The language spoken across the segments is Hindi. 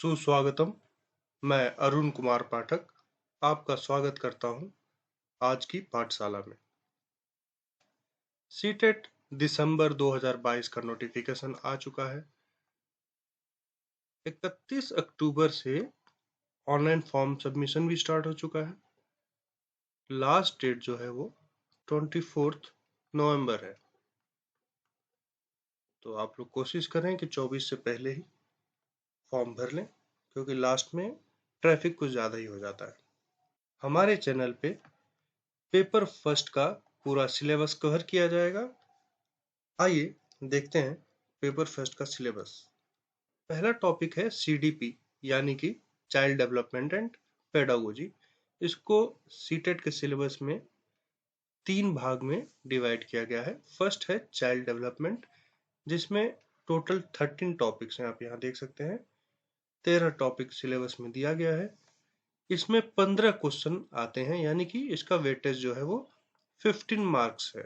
सुस्वागतम। मैं अरुण कुमार पाठक आपका स्वागत करता हूं आज की पाठशाला में। सीटेट दिसंबर 2022 का नोटिफिकेशन आ चुका है। 31 अक्टूबर से ऑनलाइन फॉर्म सबमिशन भी स्टार्ट हो चुका है। लास्ट डेट जो है वो 24 नवंबर है। तो आप लोग कोशिश करें कि 24 से पहले ही फॉर्म भर लें, क्योंकि लास्ट में ट्रैफिक कुछ ज़्यादा ही हो जाता है। हमारे चैनल पे पेपर फर्स्ट का पूरा सिलेबस कवर किया जाएगा। आइए देखते हैं पेपर फर्स्ट का सिलेबस। पहला टॉपिक है सीडीपी यानी कि चाइल्ड डेवलपमेंट एंड पेडागोजी। इसको सीटेट के सिलेबस में 3 भाग में डिवाइड किया गया है। फर्स्ट है चाइल्ड डेवलपमेंट, जिसमें टोटल 13 टॉपिक्स हैं। आप यहाँ देख सकते हैं 13 टॉपिक सिलेबस में दिया गया है। इसमें 15 क्वेश्चन आते हैं, यानी कि इसका वेटेज जो है वो 15 मार्क्स है।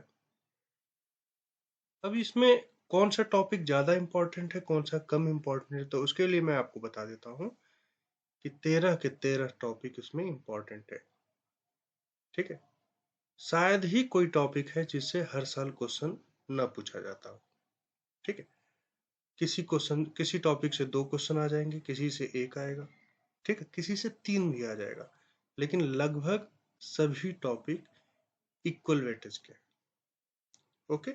अब इसमें कौन सा टॉपिक ज्यादा इंपॉर्टेंट है, कौन सा कम इंपॉर्टेंट है, तो उसके लिए मैं आपको बता देता हूँ कि 13 के 13 टॉपिक इसमें इंपॉर्टेंट है। ठीक है, शायद ही कोई टॉपिक है जिससे हर साल क्वेश्चन न पूछा जाता हो। ठीक है, किसी टॉपिक से 2 क्वेश्चन आ जाएंगे, किसी से 1 आएगा, ठीक है, किसी से 3 भी आ जाएगा, लेकिन लगभग सभी टॉपिक इक्वल वेटेज के। ओके,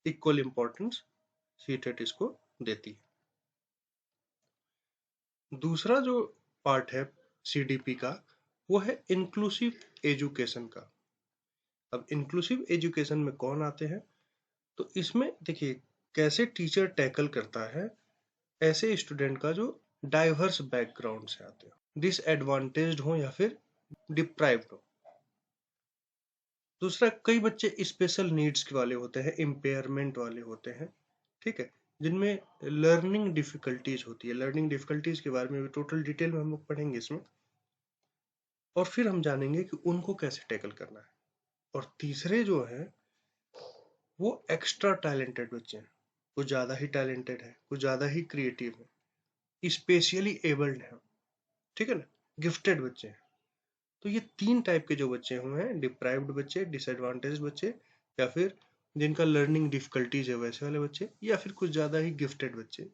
इक्वल इंपॉर्टेंस सीटेट इसको देती है। दूसरा जो पार्ट है सीडीपी का, वो है इंक्लूसिव एजुकेशन का। अब इंक्लूसिव एजुकेशन में कौन आते हैं, तो इसमें देखिए कैसे टीचर टैकल करता है ऐसे स्टूडेंट का जो डाइवर्स बैकग्राउंड से आते हो, डिसएडवांटेज्ड हो या फिर डिप्राइव्ड हो। दूसरा, कई बच्चे स्पेशल नीड्स के वाले होते हैं, इम्पेयरमेंट वाले होते हैं, ठीक है, जिनमें लर्निंग डिफिकल्टीज होती है। लर्निंग डिफिकल्टीज के बारे में भी टोटल डिटेल में हम लोग पढ़ेंगे इसमें, और फिर हम जानेंगे कि उनको कैसे टैकल करना है। और तीसरे जो है वो एक्स्ट्रा टैलेंटेड बच्चे हैं। कुछ ज़्यादा ही टैलेंटेड है, कुछ ज़्यादा ही क्रिएटिव है, स्पेशली एबल्ड है, ठीक है ना, गिफ्टेड बच्चे हैं। तो ये 3 टाइप के जो बच्चे हुए हैं, डिप्राइव्ड बच्चे, डिसएडवांटेज बच्चे, या फिर जिनका लर्निंग डिफिकल्टीज है वैसे वाले बच्चे, या फिर कुछ ज़्यादा ही गिफ्टेड बच्चे।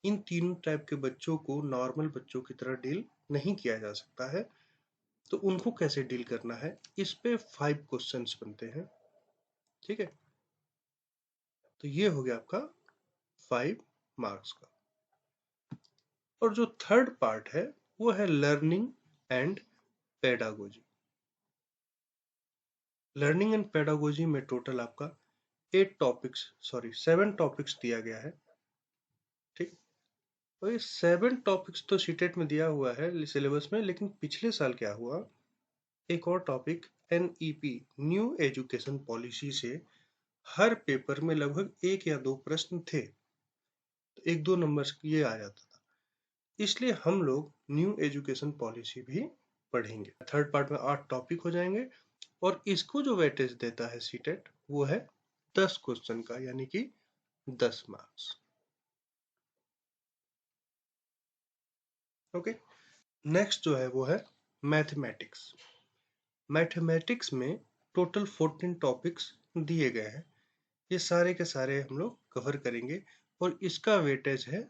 इन तीनों टाइप के बच्चों को नॉर्मल बच्चों की तरह डील नहीं किया जा सकता है। तो उनको कैसे डील करना है, इस पे 5 क्वेश्चंस बनते हैं। ठीक है, तो ये हो गया आपका 5 मार्क्स का। और जो थर्ड पार्ट है वो है learning and pedagogy. Learning and pedagogy में टोटल आपका 7 टॉपिक्स दिया गया है। ठीक, तो ये 7 टॉपिक्स तो सीटेट में दिया हुआ है सिलेबस में, लेकिन पिछले साल क्या हुआ, एक और topic NEP new education policy से हर पेपर में लगभग 1 या 2 प्रश्न थे, तो 1-2 नंबर ये आ जाता था। इसलिए हम लोग न्यू एजुकेशन पॉलिसी भी पढ़ेंगे। थर्ड पार्ट में 8 टॉपिक हो जाएंगे, और इसको जो वेटेज देता है सीटेट वो है 10 क्वेश्चन का, यानी कि 10 मार्क्स। ओके, नेक्स्ट जो है वो है मैथमेटिक्स। मैथमेटिक्स में टोटल 14 टॉपिक्स दिए गए हैं। ये सारे के सारे हम लोग कवर करेंगे, और इसका वेटेज है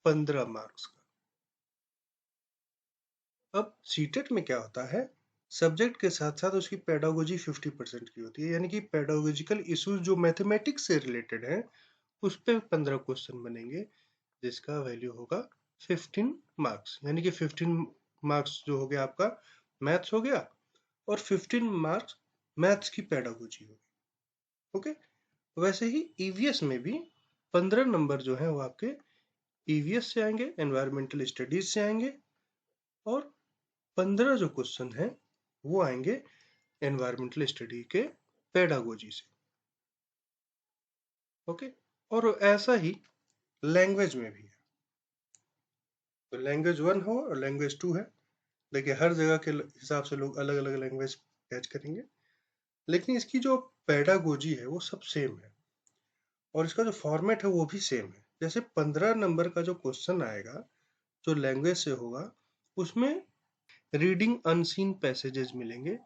15 मार्क्स का। अब सीटेट में क्या होता है, सब्जेक्ट के साथ साथ उसकी पेडागोजी 50% की होती है, यानी कि पेडागोजिकल इश्यूज जो मैथमेटिक्स से रिलेटेड है उस पे 15 क्वेश्चन बनेंगे, जिसका वैल्यू होगा 15 मार्क्स। यानी कि 15 मार्क्स जो हो गया आपका मैथ्स हो गया, और 15 मार्क्स मैथ्स की पेडागोजी होगी। ओके, वैसे ही ईवीएस में भी 15 नंबर जो है वो आपके ईवीएस से आएंगे, एनवायरमेंटल स्टडीज से आएंगे, और 15 जो क्वेश्चन है वो आएंगे एनवायरमेंटल स्टडी के पेडागोजी से। ओके, और ऐसा ही लैंग्वेज में भी है। तो लैंग्वेज 1 हो और लैंग्वेज 2 है। देखिए हर जगह के हिसाब से लोग अलग अलग लैंग्वेज कैच करेंगे, लेकिन इसकी जो पेडागोजी है वो सब सेम है, और इसका जो फॉर्मेट है वो भी सेम है। जैसे 15 नंबर का जो क्वेश्चन आएगा, जो लैंग्वेज से होगा उसमें रीडिंग अनसीन पैसेजेस मिलेंगे,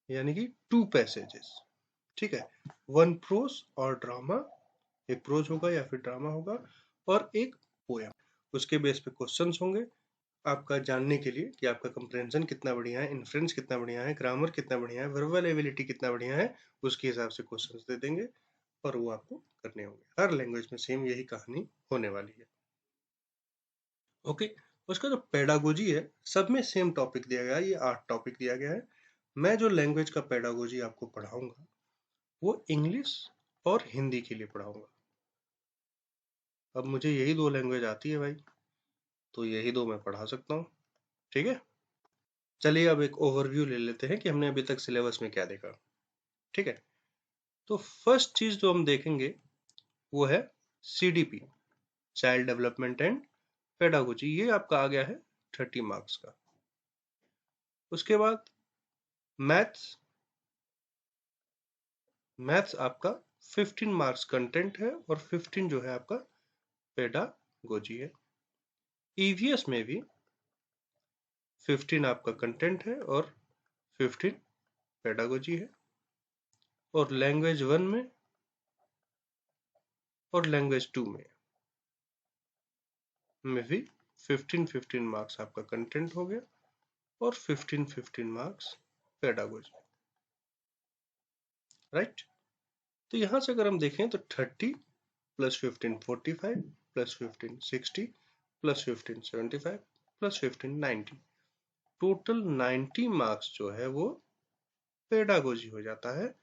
यानी कि 2 पैसेजेस। ठीक है, 1 प्रोज और ड्रामा, एक प्रोज होगा या फिर ड्रामा होगा, और एक पोएम। उसके बेस पे क्वेश्चंस होंगे आपका जानने के लिए कि आपका कंप्रेhension कितना बढ़िया है, इन्फ्रेंस कितना बढ़िया है, ग्रामर कितना बढ़िया है, वर्बल एबिलिटी कितना बढ़िया है। उसके हिसाब से क्वेश्चंस दे देंगे और वो आपको करने होंगे। हर लैंग्वेज में सेम यही कहानी होने वाली है। ओके, उसका जो पेडागोजी है, सब में सेम टॉपिक दिया गया है। ये 8 टॉपिक दिया गया है। मैं जो लैंग्वेज का पेडागोजी आपको पढ़ाऊंगा वो इंग्लिश और हिंदी के लिए पढ़ाऊंगा। अब मुझे यही 2 लैंग्वेज आती है भाई, तो यही 2 मैं पढ़ा सकता हूँ। ठीक है, चलिए अब एक ओवरव्यू ले लेते हैं कि हमने अभी तक सिलेबस में क्या देखा। ठीक है, तो फर्स्ट चीज जो हम देखेंगे वो है CDP, child development and pedagogy. ये आपका आ गया है 30 मार्क्स का। उसके बाद मैथ्स, मैथ्स आपका 15 मार्क्स कंटेंट है और 15 जो है आपका पेडागोजी है। EVS में भी 15 आपका कंटेंट है और 15 पेडागोजी है। और लैंग्वेज 1 में और लैंग्वेज 2 में भी 15 मार्क्स आपका कंटेंट हो गया और 15 मार्क्स पेडागोजी। राइट, तो यहां से अगर हम देखें तो 30 plus 15 45 plus 15 60 plus 15 75 plus 15 90, total 90 marks जो है वो पेडागोजी हो जाता है।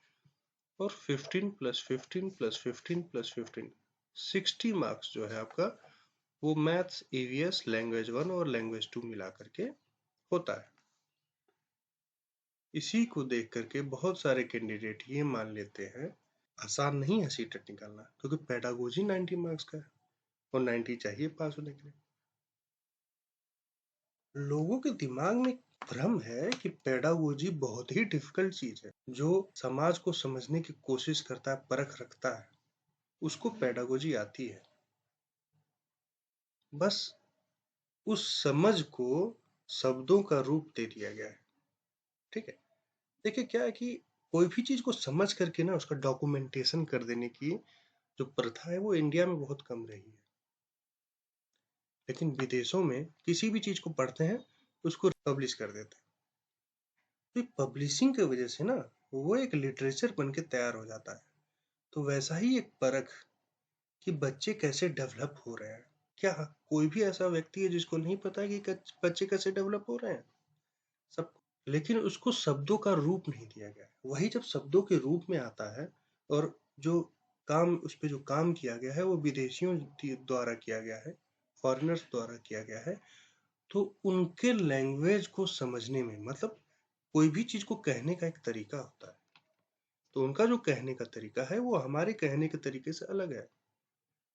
और 15 प्लस 15 प्लस 15 प्लस 15 60 मार्क्स जो है आपका वो मैथ्स, EVS, लैंग्वेज 1 और लैंग्वेज 2 मिला करके होता है। इसी को देख करके बहुत सारे कैंडिडेट ये मान लेते हैं आसान नहीं है सीटेट निकालना, क्योंकि पेडागोजी 90 मार्क्स का है और 90 चाहिए पास होने के लिए। लोगों के दिमाग में भ्रम है कि पेडागोजी बहुत ही डिफिकल्ट चीज है। जो समाज को समझने की कोशिश करता है, परख रखता है, उसको पेडागोजी आती है। बस उस समझ को शब्दों का रूप दे दिया गया है। ठीक है, देखिए क्या है कि कोई भी चीज को समझ करके ना उसका डॉक्यूमेंटेशन कर देने की जो प्रथा है वो इंडिया में बहुत कम रही है। लेकिन विदेशों में किसी भी चीज को पढ़ते हैं उसको पब्लिश कर देते हैं। तो पब्लिशिंग की वजह से ना वो एक लिटरेचर बन के तैयार हो जाता है। तो वैसा ही एक परख कि बच्चे कैसे डेवलप हो रहे हैं। क्या कोई भी ऐसा व्यक्ति है जिसको नहीं पता है कि बच्चे कैसे डेवलप हो रहे हैं? सब, लेकिन उसको शब्दों का रूप नहीं दिया गया है। वही जब शब्दों के रूप में आता है और जो काम उस पे जो काम किया गया है वो विदेशियों द्वारा किया गया है, फॉरेनर्स द्वारा किया गया है, तो उनके लैंग्वेज को समझने में, मतलब कोई भी चीज को कहने का एक तरीका होता है, तो उनका जो कहने का तरीका है वो हमारे कहने के तरीके से अलग है।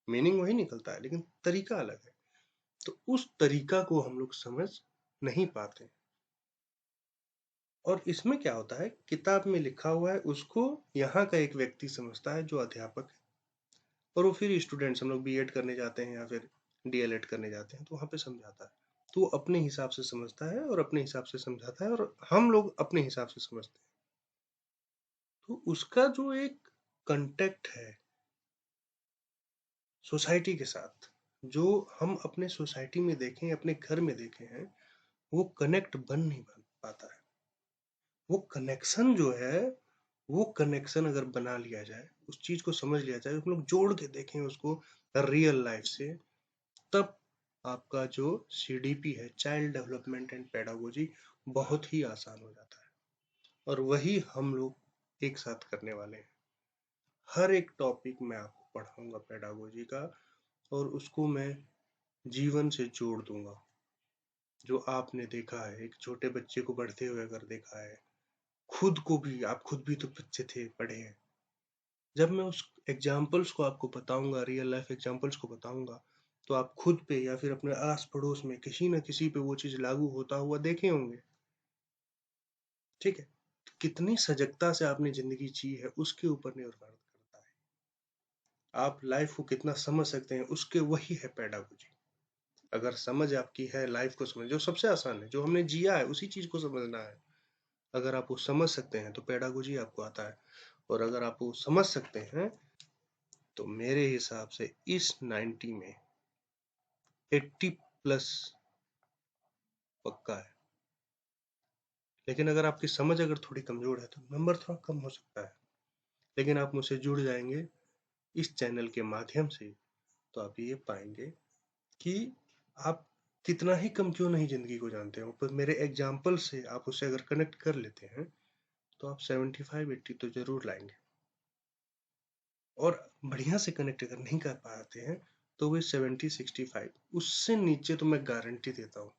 मीनिंग वही निकलता है लेकिन तरीका अलग है। तो उस तरीका को हम लोग समझ नहीं पाते। और इसमें क्या होता है, किताब में लिखा हुआ है उसको यहाँ का एक व्यक्ति समझता है जो अध्यापक है, और वो फिर स्टूडेंट्स, हम लोग BEd करने जाते हैं या फिर DLEd करने जाते हैं तो वहाँ पे समझाता है, तो वो अपने हिसाब से समझता है और अपने हिसाब से समझाता है और हम लोग अपने हिसाब से समझते हैं। तो उसका जो एक कंटेक्ट है सोसाइटी के साथ, जो हम अपने सोसाइटी में देखें, अपने घर में देखे हैं, वो कनेक्ट बन नहीं बन पाता है। वो कनेक्शन जो है, वो कनेक्शन अगर बना लिया जाए, उस चीज को समझ लिया जाए, हम लोग जोड़ के देखें उसको रियल लाइफ से, तब आपका जो CDP है, चाइल्ड डेवलपमेंट एंड पेडागोजी, बहुत ही आसान हो जाता है। और वही हम लोग एक साथ करने वाले हैं। हर एक टॉपिक मैं आपको पढ़ाऊंगा पेडागोजी का, और उसको मैं जीवन से जोड़ दूंगा। जो आपने देखा है, एक छोटे बच्चे को पढ़ते हुए अगर देखा है, खुद को भी, आप खुद भी तो बच्चे थे, पढ़े हैं, जब मैं उस एग्जाम्पल्स को आपको बताऊंगा, रियल लाइफ एग्जाम्पल्स को बताऊंगा, तो आप खुद पे या फिर अपने आस पड़ोस में किसी न किसी पे वो चीज लागू होता हुआ देखे होंगे। ठीक है, तो कितनी सजगता से आपने जिंदगी जी है उसके ऊपर निर्भर करता है। आप लाइफ को कितना समझ सकते हैं उसके, वही है पेडागोजी। अगर समझ आपकी है, लाइफ को समझ, जो सबसे आसान है, जो हमने जिया है उसी चीज को समझना है। अगर आप वो समझ सकते हैं तो पेडागोजी आपको आता है, और अगर आप वो समझ सकते हैं तो मेरे हिसाब से इस 90 में 80 प्लस पक्का है। लेकिन अगर आपकी समझ अगर थोड़ी कमजोर है तो नंबर थोड़ा कम हो सकता है। लेकिन आप मुझसे जुड़ जाएंगे इस चैनल के माध्यम से तो आप ये पाएंगे कि आप कितना ही कम क्यों नहीं जिंदगी को जानते हो, पर मेरे एग्जाम्पल से आप उससे अगर कनेक्ट कर लेते हैं तो आप 75-80 तो जरूर लाएंगे। और बढ़िया से कनेक्ट अगर नहीं कर पाते हैं तो वे 70-65, उससे नीचे तो मैं गारंटी देता हूं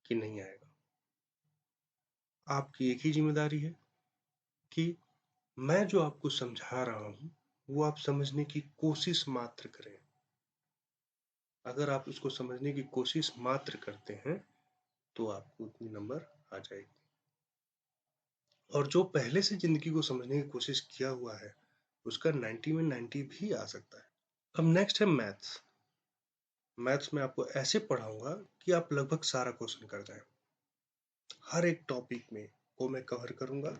कि नहीं आएगा। आपकी एक ही जिम्मेदारी है कि मैं जो आपको समझा रहा हूं वो आप समझने की कोशिश मात्र करें। अगर आप उसको समझने की कोशिश मात्र करते हैं तो आपको उतनी नंबर आ जाएगी। और जो पहले से जिंदगी को समझने की कोशिश किया हुआ है उसका 90 में 90 भी आ सकता है। अब नेक्स्ट है मैथ्स। मैथ्स में आपको ऐसे पढ़ाऊंगा कि आप लगभग सारा क्वेश्चन कर जाएं। हर एक टॉपिक में वो मैं कवर करूंगा,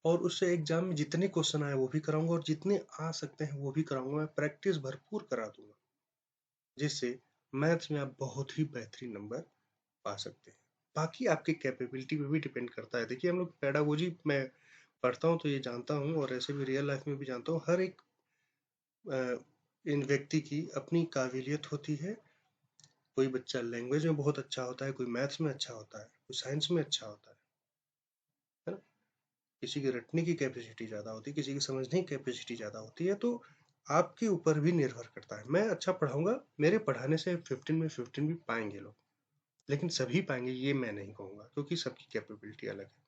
और उससे एग्जाम में जितने क्वेश्चन आए वो भी कराऊंगा, और जितने आ सकते हैं वो भी कराऊंगा। मैं प्रैक्टिस भरपूर करा दूंगा, जिससे मैथ्स में आप बहुत ही बेहतरीन नंबर पा सकते हैं। बाकी आपकी कैपेबिलिटी पे भी डिपेंड करता है। देखिए, हम लोग पेडागोजी में पढ़ता हूँ तो ये जानता हूँ, और ऐसे भी रियल लाइफ में भी जानता हूँ, हर एक इन व्यक्ति की अपनी काबिलियत होती है। कोई बच्चा लैंग्वेज में बहुत अच्छा होता है, कोई मैथ्स में अच्छा होता है, कोई साइंस में अच्छा होता है ना? किसी की रटने की कैपेसिटी ज़्यादा होती है, किसी की समझने की कैपेसिटी ज़्यादा होती है। तो आपके ऊपर भी निर्भर करता है। मैं अच्छा पढ़ाऊंगा, मेरे पढ़ाने से 15 में 15 भी पाएंगे लोग, लेकिन सभी पाएंगे ये मैं नहीं कहूँगा, क्योंकि सबकी कैपेबिलिटी अलग है।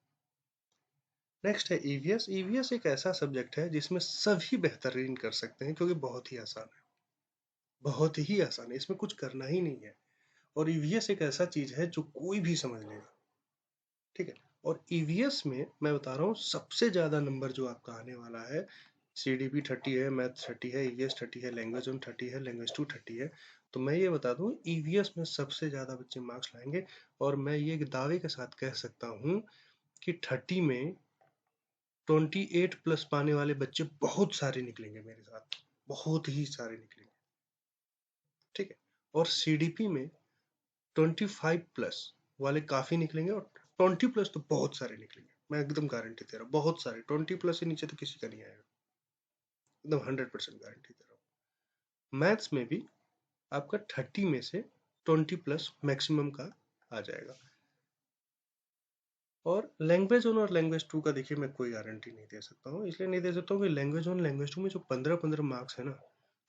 नेक्स्ट है ईवीएस। ईवीएस एक ऐसा सब्जेक्ट है जिसमें सभी बेहतरीन कर सकते हैं, क्योंकि बहुत ही आसान है, बहुत ही आसान है, इसमें कुछ करना ही नहीं है। और ईवीएस एक ऐसा चीज है जो कोई भी समझ लेगा, ठीक है। और ईवीएस में मैं बता रहा हूँ सबसे ज्यादा नंबर जो आपका आने वाला है, सीडीपी 30 है, मैथ 30 है, ईवीएस 30 है, लैंग्वेज 1 30 है, लैंग्वेज 2 30 है। तो मैं ये बता दूं ईवीएस में सबसे ज्यादा बच्चे मार्क्स लाएंगे, और मैं ये दावे के साथ कह सकता हूँ कि 30 में 28 प्लस पाने वाले बच्चे बहुत सारे निकलेंगे मेरे साथ, बहुत ही सारे निकलेंगे, ठीक है। और सीडीपी में 25 प्लस वाले काफी निकलेंगे, और 20 प्लस तो बहुत सारे निकलेंगे। मैं एकदम गारंटी दे रहा हूँ, बहुत सारे 20 प्लस से नीचे तो किसी का नहीं आएगा, एकदम 100% गारंटी दे रहा हूँ। मैथ्स में भी आपका 30 में से 20 प्लस मैक्सिमम का आ जाएगा। और लैंग्वेज 1 और लैंग्वेज 2 का देखिए मैं कोई गारंटी नहीं दे सकता हूँ, इसलिए नहीं दे सकता हूँ कि लैंग्वेज 1 लैंग्वेज 2 में जो 15-15 मार्क्स है ना,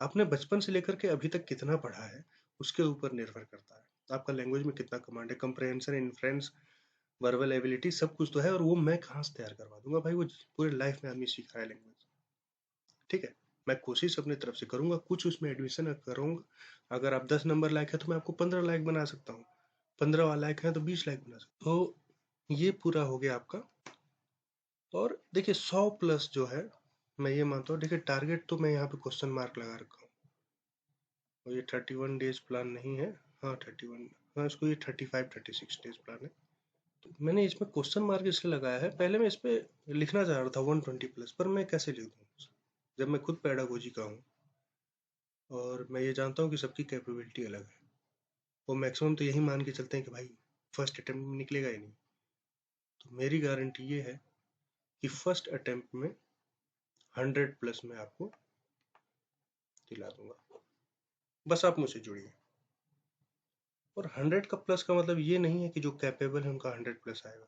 आपने बचपन से लेकर के अभी तक कितना पढ़ा है उसके ऊपर निर्भर करता है। आपका लैंग्वेज में कितना कमांड है, कंप्रहेंशन, इन्फ्रेंस, वर्बल एबिलिटी, सब कुछ तो है। और वो मैं कहाँ से तैयार करवा दूंगा भाई, वो पूरे लाइफ में आदमी सीख रहा है लैंग्वेज, ठीक है। मैं कोशिश अपनी तरफ से करूंगा, कुछ उसमें एडमिशन करूंगा। अगर आप 10 नंबर लायक है तो मैं आपको 15 लायक बना सकता हूँ, 15 लायक है तो 20 लायक बना सकता हूँ। तो ये पूरा हो गया आपका। और देखिए 100 प्लस जो है, मैं ये मानता हूँ, देखिए टारगेट तो मैं यहाँ पे क्वेश्चन मार्क लगा रखा हूँ, और ये 31 डेज प्लान नहीं है। हाँ 31, हाँ इसको ये 35-36 डेज प्लान है। तो मैंने इसमें क्वेश्चन मार्क इसलिए लगाया है, पहले मैं इस पे लिखना चाह रहा था 120 प्लस, पर मैं कैसे लिख दूँ जब मैं खुद पेडागोजी का हूँ, और मैं ये जानता हूँ कि सबकी कैपेबिलिटी अलग है। वो मैक्सिमम तो यही मान के चलते हैं कि भाई फर्स्ट अटेम्प्ट में निकलेगा ही नहीं। तो मेरी गारंटी ये है कि फर्स्ट अटेम्प्ट में 100 प्लस में आपको दिला दूंगा, बस आप मुझसे जुड़िए। और 100 का प्लस का मतलब ये नहीं है कि जो कैपेबल है उनका 100 प्लस आएगा।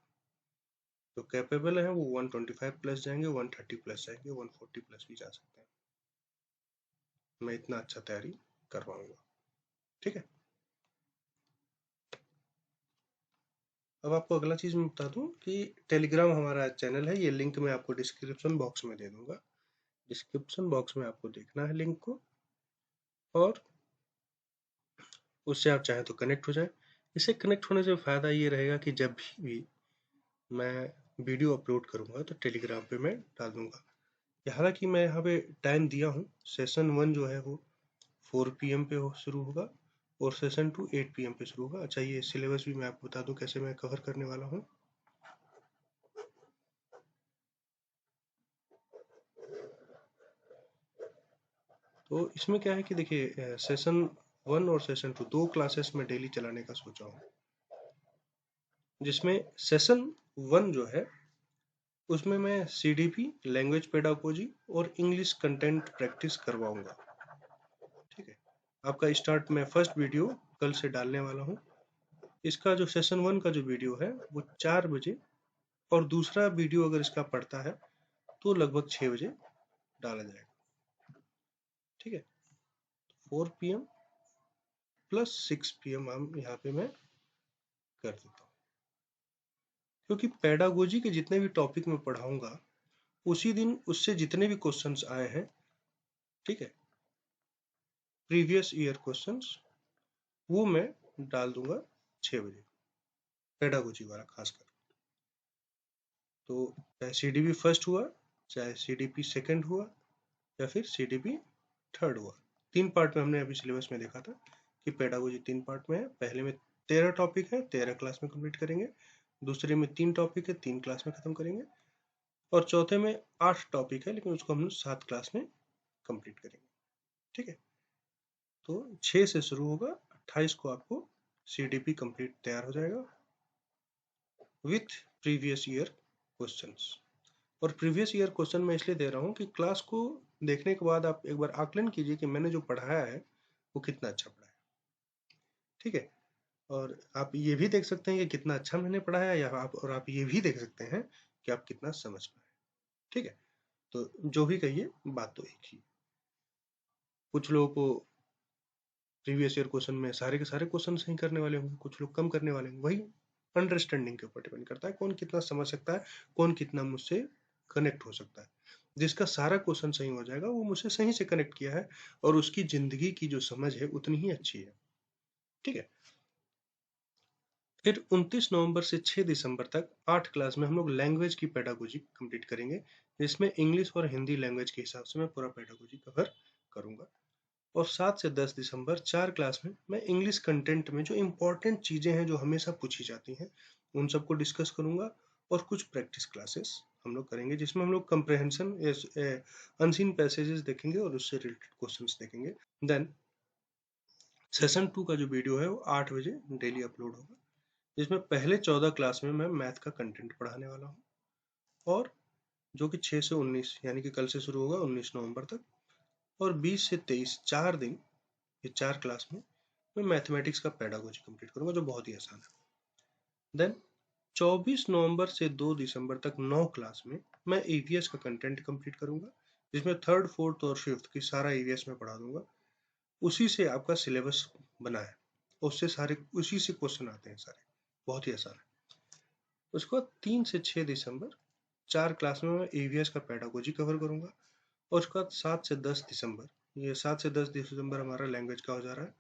जो कैपेबल है वो 125 प्लस जाएंगे, 130 प्लस जाएंगे, 140 प्लस भी जा सकते हैं। मैं इतना अच्छा तैयारी करवाऊंगा, ठीक है। अब आपको अगला चीज मैं बता दूं कि टेलीग्राम हमारा चैनल है, ये लिंक मैं आपको डिस्क्रिप्शन बॉक्स में दे दूंगा। डिस्क्रिप्शन बॉक्स में आपको देखना है लिंक को, और उससे आप चाहें तो कनेक्ट हो जाए। इससे कनेक्ट होने से फायदा ये रहेगा कि जब भी मैं वीडियो अपलोड करूंगा तो टेलीग्राम पे मैं डाल दूंगा। हालांकि मैं यहाँ पे टाइम दिया हूँ, सेशन 1 जो है वो 4 PM पे शुरू होगा, और सेशन 2 8 PM पे शुरू होगा। अच्छा, ये सिलेबस भी मैं आपको बता दूं कैसे मैं कवर करने वाला हूँ। तो इसमें क्या है कि देखिए, सेशन 1 और सेशन 2 दो क्लासेस में डेली चलाने का सोचा हूँ, जिसमें सेशन 1 जो है उसमें मैं CDP, लैंग्वेज पेडागोजी और इंग्लिश कंटेंट प्रैक्टिस करवाऊंगा। ठीक है, आपका स्टार्ट मैं फर्स्ट वीडियो कल से डालने वाला हूँ। इसका जो सेशन 1 का जो वीडियो है वो 4 बजे, और दूसरा वीडियो अगर इसका पड़ता है तो लगभग 6 बजे डाला जाएगा। ठीक है, 4 PM प्लस 6 PM हम यहाँ पे मैं कर देता हूँ, क्योंकि पेडागोजी के जितने भी टॉपिक मैं पढ़ाऊंगा उसी दिन उससे जितने भी क्वेश्चंस आए हैं, ठीक है, प्रीवियस ईयर क्वेश्चंस, वो मैं डाल दूंगा 6 बजे, पेडागोजी वाला खासकर। तो चाहे CDP फर्स्ट हुआ, चाहे CDP सेकंड हुआ, या फिर CDP थर्ड हुआ, 3 पार्ट में हमने अभी सिलेबस में देखा था कि पेडागोजी 3 पार्ट में है। पहले में 13 टॉपिक है, 13 क्लास में कंप्लीट करेंगे। दूसरे में 3 टॉपिक है, 3 क्लास में खत्म करेंगे। और चौथे में 8 टॉपिक है, लेकिन उसको हम 7 क्लास में कंप्लीट करेंगे। ठीक है, तो 6 से शुरू होगा, 28 को आपको CDP कंप्लीट तैयार हो जाएगा विथ प्रीवियस ईयर क्वेश्चंस। और प्रीवियस ईयर क्वेश्चन मैं इसलिए दे रहा हूँ कि क्लास को देखने के बाद आप एक बार आकलन कीजिए कि मैंने जो पढ़ाया है वो कितना अच्छा पढ़ाया है। ठीक है, और आप ये भी देख सकते हैं कि कितना अच्छा मैंने पढ़ाया, या आप ये भी देख सकते हैं कि आप कितना समझ पाए। ठीक है, तो जो भी कहिए, बात तो एक ही। कुछ लोगों को प्रीवियस ईयर क्वेश्चन में सारे के सारे क्वेश्चन सही करने वाले होंगे, कुछ लोग कम करने वाले होंगे। वही अंडरस्टैंडिंग के ऊपर डिपेंड करता है, कौन कितना समझ सकता है, कौन कितना मुझसे कनेक्ट हो सकता है। जिसका सारा क्वेश्चन सही हो जाएगा वो मुझसे सही से कनेक्ट किया है, और उसकी जिंदगी की जो समझ है उतनी ही अच्छी है। ठीक है, फिर 29 नवंबर से 6 दिसंबर तक 8 क्लास में हम लोग लैंग्वेज की पेडागोजी कंप्लीट करेंगे, जिसमें इंग्लिश और हिंदी लैंग्वेज के हिसाब से मैं पूरा पेडागोजी कवर करूंगा। और 7 से 10 दिसंबर 4 क्लास में मैं इंग्लिश कंटेंट में जो इम्पोर्टेंट चीज़ें हैं जो हमेशा पूछी जाती हैं उन सबको डिस्कस करूंगा। और कुछ प्रैक्टिस क्लासेस हम लोग करेंगे, जिसमें हम लोग कंप्रहेंशन, अनसीन पैसेजेस देखेंगे और उससे रिलेटेड क्वेश्चंस देखेंगे। देन सेशन 2 का जो वीडियो है वो 8 बजे डेली अपलोड होगा, जिसमें पहले 14 क्लास में मैं मैथ का कंटेंट पढ़ाने वाला हूँ, और जो कि 6 से 19 यानी कि कल से शुरू होगा 19 नवंबर तक, और 20 से 23 4 दिन, ये 4 क्लास में मैं मैथमेटिक्स का पेडागोजी कंप्लीट करूंगा, जो बहुत ही आसान है। देन 24 नवंबर से 2 दिसंबर तक 9 क्लास में मैं EVS का कंटेंट कंप्लीट करूंगा, जिसमें थर्ड, फोर्थ और फिफ्थ की सारा EVS में पढ़ा दूंगा। उसी से आपका सिलेबस बना है, उससे सारे उसी से क्वेश्चन आते हैं सारे, बहुत ही आसान है। उसके बाद 3 से 6 दिसंबर 4 क्लास में मैं EVS का पेडागोजी कवर करूंगा। और उसके बाद 7 से 10 दिसंबर, ये 7 से 10 दिसंबर हमारा लैंग्वेज का हो जा रहा है।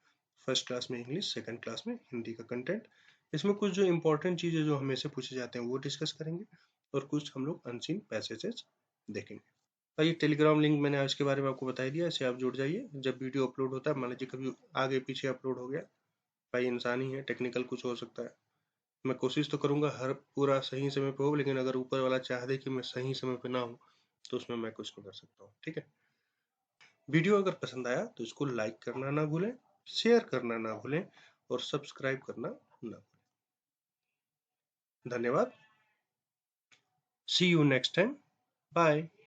फर्स्ट क्लास में इंग्लिश, सेकंड क्लास में हिंदी का कंटेंट। इसमें कुछ जो इंपॉर्टेंट चीज़ें जो हमेशा पूछे जाते हैं वो डिस्कस करेंगे, और कुछ हम लोग अनसीन पैसेजेस देखेंगे। भाई, टेलीग्राम लिंक मैंने आज के बारे में आपको बता दिया, इससे आप जुड़ जाइए। जब वीडियो अपलोड होता है, मान लीजिए कभी आगे पीछे अपलोड हो गया, भाई इंसान ही है, टेक्निकल कुछ हो सकता है। मैं कोशिश तो करूंगा हर पूरा सही समय पे हो, लेकिन अगर ऊपर वाला चाह दे कि मैं सही समय पे ना हूँ तो उसमें मैं कुछ नहीं कर सकता हूँ। ठीक है, वीडियो अगर पसंद आया तो इसको लाइक करना ना भूलें, शेयर करना ना भूलें, और सब्सक्राइब करना ना भूलें। धन्यवाद। सी यू नेक्स्ट टाइम। बाय।